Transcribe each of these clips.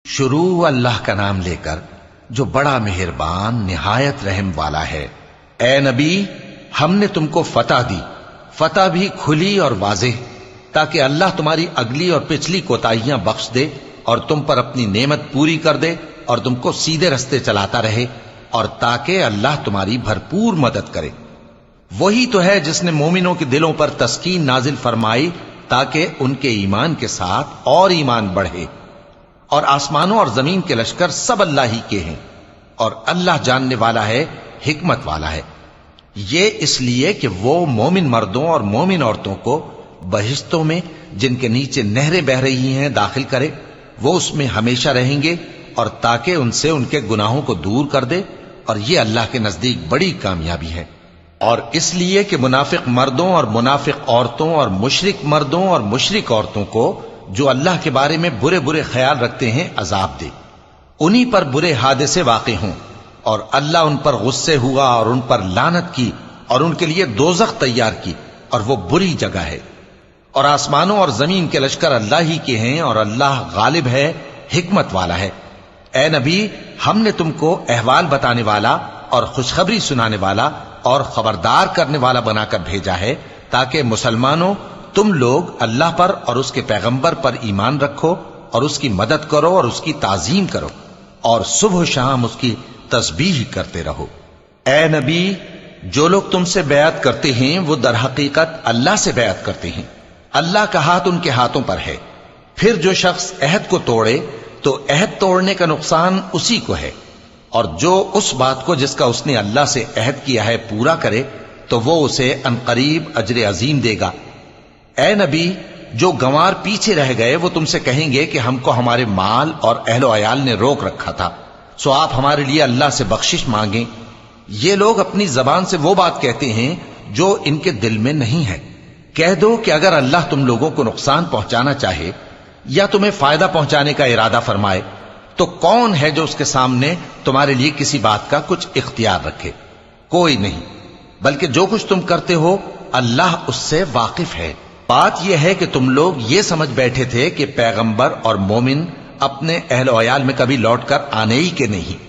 شروع اللہ کا نام لے کر جو بڑا مہربان نہایت رحم والا ہے۔ اے نبی، ہم نے تم کو فتح دی، فتح بھی کھلی اور واضح، تاکہ اللہ تمہاری اگلی اور پچھلی کوتاہیاں بخش دے اور تم پر اپنی نعمت پوری کر دے اور تم کو سیدھے رستے چلاتا رہے، اور تاکہ اللہ تمہاری بھرپور مدد کرے۔ وہی تو ہے جس نے مومنوں کے دلوں پر تسکین نازل فرمائی تاکہ ان کے ایمان کے ساتھ اور ایمان بڑھے، اور آسمانوں اور زمین کے لشکر سب اللہ ہی کے ہیں، اور اللہ جاننے والا ہے، حکمت والا ہے۔ یہ اس لیے کہ وہ مومن مردوں اور مومن عورتوں کو بہشتوں میں جن کے نیچے نہریں بہ رہی ہیں داخل کرے، وہ اس میں ہمیشہ رہیں گے، اور تاکہ ان سے ان کے گناہوں کو دور کر دے، اور یہ اللہ کے نزدیک بڑی کامیابی ہے۔ اور اس لیے کہ منافق مردوں اور منافق عورتوں اور مشرک مردوں اور مشرک عورتوں کو جو اللہ کے بارے میں برے برے خیال رکھتے ہیں عذاب دے، انہی پر برے حادثے واقع ہوں، اور اللہ ان پر غصے ہوا اور ان پر لعنت کی اور ان کے لیے دوزخ تیار کی، اور وہ بری جگہ ہے۔ اور آسمانوں اور زمین کے لشکر اللہ ہی کے ہیں، اور اللہ غالب ہے، حکمت والا ہے۔ اے نبی، ہم نے تم کو احوال بتانے والا اور خوشخبری سنانے والا اور خبردار کرنے والا بنا کر بھیجا ہے، تاکہ مسلمانوں تم لوگ اللہ پر اور اس کے پیغمبر پر ایمان رکھو اور اس کی مدد کرو اور اس کی تعظیم کرو، اور صبح و شام اس کی تسبیح کرتے رہو۔ اے نبی، جو لوگ تم سے بیعت کرتے ہیں وہ در حقیقت اللہ سے بیعت کرتے ہیں، اللہ کا ہاتھ ان کے ہاتھوں پر ہے۔ پھر جو شخص عہد کو توڑے تو عہد توڑنے کا نقصان اسی کو ہے، اور جو اس بات کو جس کا اس نے اللہ سے عہد کیا ہے پورا کرے تو وہ اسے عنقریب اجر عظیم دے گا۔ اے نبی، جو گنوار پیچھے رہ گئے وہ تم سے کہیں گے کہ ہم کو ہمارے مال اور اہل و عیال نے روک رکھا تھا، سو آپ ہمارے لیے اللہ سے بخشش مانگیں۔ یہ لوگ اپنی زبان سے وہ بات کہتے ہیں جو ان کے دل میں نہیں ہے۔ کہہ دو کہ اگر اللہ تم لوگوں کو نقصان پہنچانا چاہے یا تمہیں فائدہ پہنچانے کا ارادہ فرمائے تو کون ہے جو اس کے سامنے تمہارے لیے کسی بات کا کچھ اختیار رکھے؟ کوئی نہیں، بلکہ جو کچھ تم کرتے ہو اللہ اس سے واقف ہے۔ بات یہ ہے کہ تم لوگ یہ سمجھ بیٹھے تھے کہ پیغمبر اور مومن اپنے اہل و عیال میں کبھی لوٹ کر آنے ہی کے نہیں،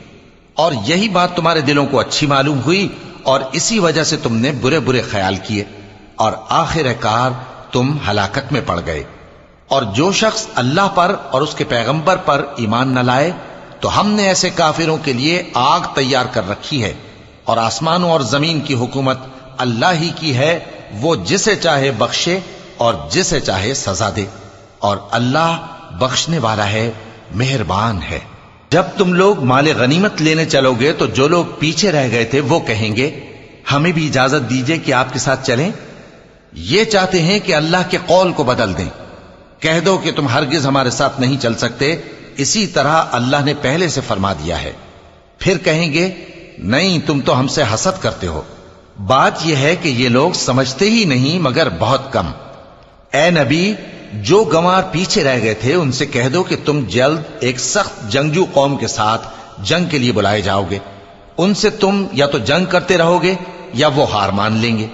اور یہی بات تمہارے دلوں کو اچھی معلوم ہوئی اور اسی وجہ سے تم نے برے برے خیال کیے، اور آخر کار تم ہلاکت میں پڑ گئے۔ اور جو شخص اللہ پر اور اس کے پیغمبر پر ایمان نہ لائے تو ہم نے ایسے کافروں کے لیے آگ تیار کر رکھی ہے، اور آسمانوں اور زمین کی حکومت اللہ ہی کی ہے، وہ جسے چاہے بخشے اور جسے چاہے سزا دے، اور اللہ بخشنے والا ہے، مہربان ہے۔ جب تم لوگ مال غنیمت لینے چلو گے تو جو لوگ پیچھے رہ گئے تھے وہ کہیں گے ہمیں بھی اجازت دیجئے کہ آپ کے ساتھ چلیں، یہ چاہتے ہیں کہ اللہ کے قول کو بدل دیں۔ کہہ دو کہ تم ہرگز ہمارے ساتھ نہیں چل سکتے، اسی طرح اللہ نے پہلے سے فرما دیا ہے۔ پھر کہیں گے نہیں، تم تو ہم سے حسد کرتے ہو۔ بات یہ ہے کہ یہ لوگ سمجھتے ہی نہیں مگر بہت کم۔ اے نبی، جو گنوار پیچھے رہ گئے تھے ان سے کہہ دو کہ تم جلد ایک سخت جنگجو قوم کے ساتھ جنگ کے لیے بلائے جاؤ گے، ان سے تم یا تو جنگ کرتے رہو گے یا وہ ہار مان لیں گے۔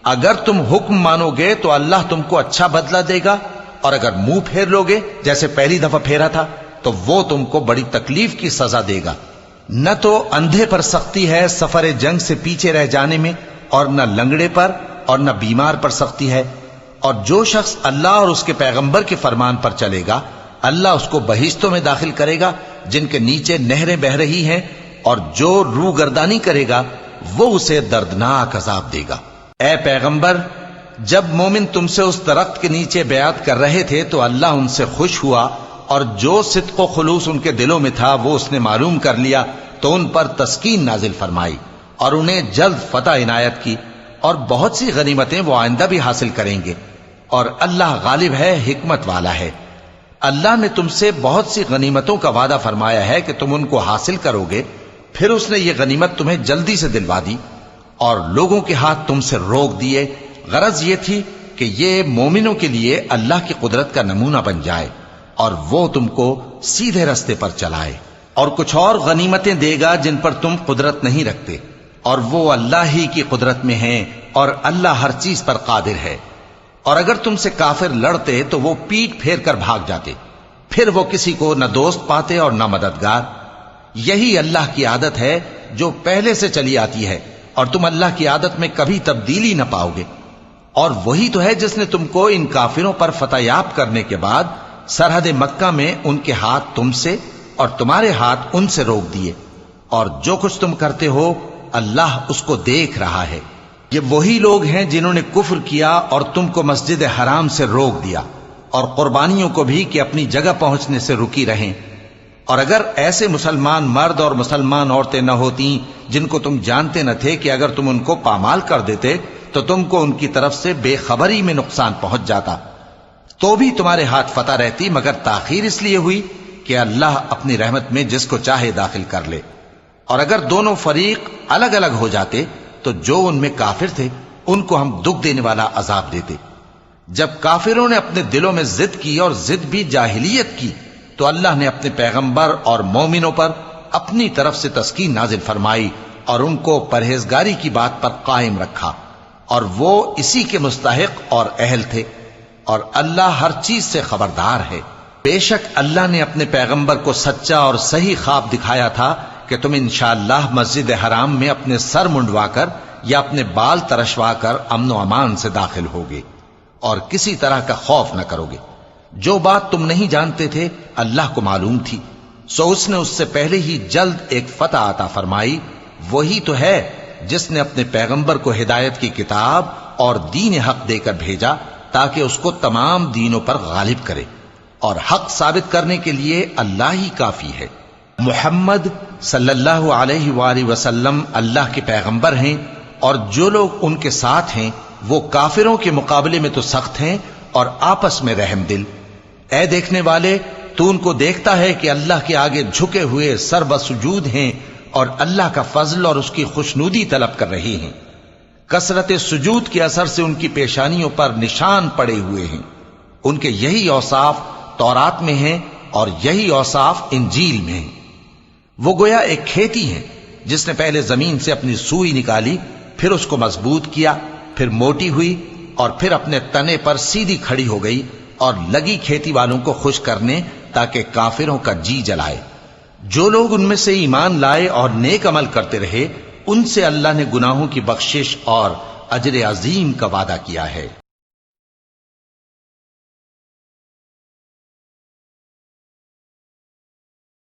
اگر تم حکم مانو گے تو اللہ تم کو اچھا بدلہ دے گا، اور اگر منہ پھیر لو گے جیسے پہلی دفعہ پھیرا تھا تو وہ تم کو بڑی تکلیف کی سزا دے گا۔ نہ تو اندھے پر سختی ہے سفر جنگ سے پیچھے رہ جانے میں، اور نہ لنگڑے پر اور نہ بیمار پر سختی ہے۔ اور جو شخص اللہ اور اس کے پیغمبر کے فرمان پر چلے گا اللہ اس کو بہشتوں میں داخل کرے گا جن کے نیچے نہریں بہ رہی ہیں، اور جو روح گردانی کرے گا وہ اسے دردناک عذاب دے گا۔ اے پیغمبر، جب مومن تم سے اس درخت کے نیچے بیعت کر رہے تھے تو اللہ ان سے خوش ہوا، اور جو صدق و خلوص ان کے دلوں میں تھا وہ اس نے معلوم کر لیا تو ان پر تسکین نازل فرمائی اور انہیں جلد فتح عنایت کی، اور بہت سی غنیمتیں وہ آئندہ بھی حاصل کریں گے، اور اللہ غالب ہے، حکمت والا ہے۔ اللہ نے تم سے بہت سی غنیمتوں کا وعدہ فرمایا ہے کہ تم ان کو حاصل کرو گے، پھر اس نے یہ غنیمت تمہیں جلدی سے دلوا دی اور لوگوں کے ہاتھ تم سے روک دیے۔ غرض یہ تھی کہ یہ مومنوں کے لیے اللہ کی قدرت کا نمونہ بن جائے اور وہ تم کو سیدھے رستے پر چلائے۔ اور کچھ اور غنیمتیں دے گا جن پر تم قدرت نہیں رکھتے، اور وہ اللہ ہی کی قدرت میں ہیں، اور اللہ ہر چیز پر قادر ہے۔ اور اگر تم سے کافر لڑتے تو وہ پیٹ پھیر کر بھاگ جاتے، پھر وہ کسی کو نہ دوست پاتے اور نہ مددگار۔ یہی اللہ کی عادت ہے جو پہلے سے چلی آتی ہے، اور تم اللہ کی عادت میں کبھی تبدیلی نہ پاؤ گے۔ اور وہی تو ہے جس نے تم کو ان کافروں پر فتح یاب کرنے کے بعد سرحد مکہ میں ان کے ہاتھ تم سے اور تمہارے ہاتھ ان سے روک دیے، اور جو کچھ تم کرتے ہو اللہ اس کو دیکھ رہا ہے۔ یہ وہی لوگ ہیں جنہوں نے کفر کیا اور تم کو مسجد حرام سے روک دیا، اور قربانیوں کو بھی کہ اپنی جگہ پہنچنے سے رکی رہیں۔ اور اگر ایسے مسلمان مرد اور مسلمان عورتیں نہ ہوتی جن کو تم جانتے نہ تھے کہ اگر تم ان کو پامال کر دیتے تو تم کو ان کی طرف سے بے خبری میں نقصان پہنچ جاتا، تو بھی تمہارے ہاتھ فتح رہتی، مگر تاخیر اس لیے ہوئی کہ اللہ اپنی رحمت میں جس کو چاہے داخل کر لے۔ اور اگر دونوں فریق الگ الگ ہو جاتے تو جو ان میں کافر تھے ان کو ہم دکھ دینے والا عذاب دیتے۔ جب کافروں نے اپنے دلوں میں ضد کی، اور ضد بھی جاہلیت کی، تو اللہ نے اپنے پیغمبر اور مومنوں پر اپنی طرف سے تسکین نازل فرمائی اور ان کو پرہیزگاری کی بات پر قائم رکھا، اور وہ اسی کے مستحق اور اہل تھے، اور اللہ ہر چیز سے خبردار ہے۔ بے شک اللہ نے اپنے پیغمبر کو سچا اور صحیح خواب دکھایا تھا کہ تم انشاءاللہ مسجد حرام میں اپنے سر منڈوا کر یا اپنے بال ترشوا کر امن و امان سے داخل ہوگے، اور کسی طرح کا خوف نہ کرو گے۔ جو بات تم نہیں جانتے تھے اللہ کو معلوم تھی، سو اس نے اس سے پہلے ہی جلد ایک فتح عطا فرمائی۔ وہی تو ہے جس نے اپنے پیغمبر کو ہدایت کی کتاب اور دین حق دے کر بھیجا تاکہ اس کو تمام دینوں پر غالب کرے، اور حق ثابت کرنے کے لیے اللہ ہی کافی ہے۔ محمد صلی اللہ علیہ وآلہ وسلم اللہ کے پیغمبر ہیں، اور جو لوگ ان کے ساتھ ہیں وہ کافروں کے مقابلے میں تو سخت ہیں اور آپس میں رحم دل۔ اے دیکھنے والے، تو ان کو دیکھتا ہے کہ اللہ کے آگے جھکے ہوئے سر بسجود ہیں اور اللہ کا فضل اور اس کی خوشنودی طلب کر رہے ہیں۔ کثرت سجود کے اثر سے ان کی پیشانیوں پر نشان پڑے ہوئے ہیں۔ ان کے یہی اوصاف تورات میں ہیں اور یہی اوصاف انجیل میں ہیں۔ وہ گویا ایک کھیتی ہے جس نے پہلے زمین سے اپنی سوئی نکالی، پھر اس کو مضبوط کیا، پھر موٹی ہوئی، اور پھر اپنے تنے پر سیدھی کھڑی ہو گئی، اور لگی کھیتی والوں کو خوش کرنے تاکہ کافروں کا جی جلائے۔ جو لوگ ان میں سے ایمان لائے اور نیک عمل کرتے رہے ان سے اللہ نے گناہوں کی بخشش اور اجر عظیم کا وعدہ کیا ہے۔